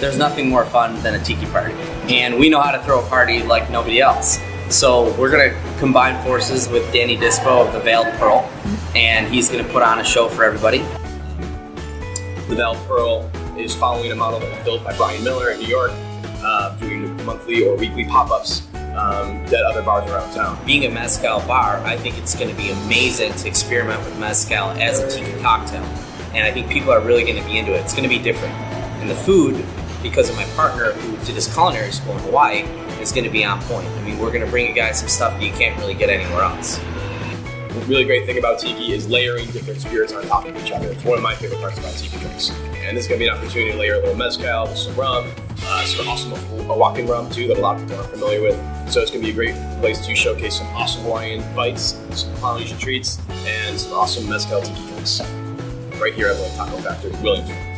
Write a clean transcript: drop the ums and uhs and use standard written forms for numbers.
there's nothing more fun than a tiki party. And we know how to throw a party like nobody else. So we're gonna combine forces with Danny Dispo of the Veiled Pearl, and he's gonna put on a show for everybody. The Veiled Pearl is following a model that was built by Brian Miller in New York, doing monthly or weekly pop-ups at other bars around town. Being a mezcal bar, I think it's going to be amazing to experiment with mezcal as a tiki cocktail. And I think people are really going to be into it. It's going to be different. And the food, because of my partner who did his culinary school in Hawaii, is going to be on point. I mean, we're going to bring you guys some stuff that you can't really get anywhere else. The really great thing about tiki is layering different spirits on top of each other. It's one of my favorite parts about tiki drinks. And this is going to be an opportunity to layer a little mezcal with some rum, some awesome Hawaiian rum too that a lot of people aren't familiar with. So it's going to be a great place to showcase some awesome Hawaiian bites, some Polynesian treats, and some awesome mezcal tiki drinks right here at Lloyd Taco Factory, Williamsville.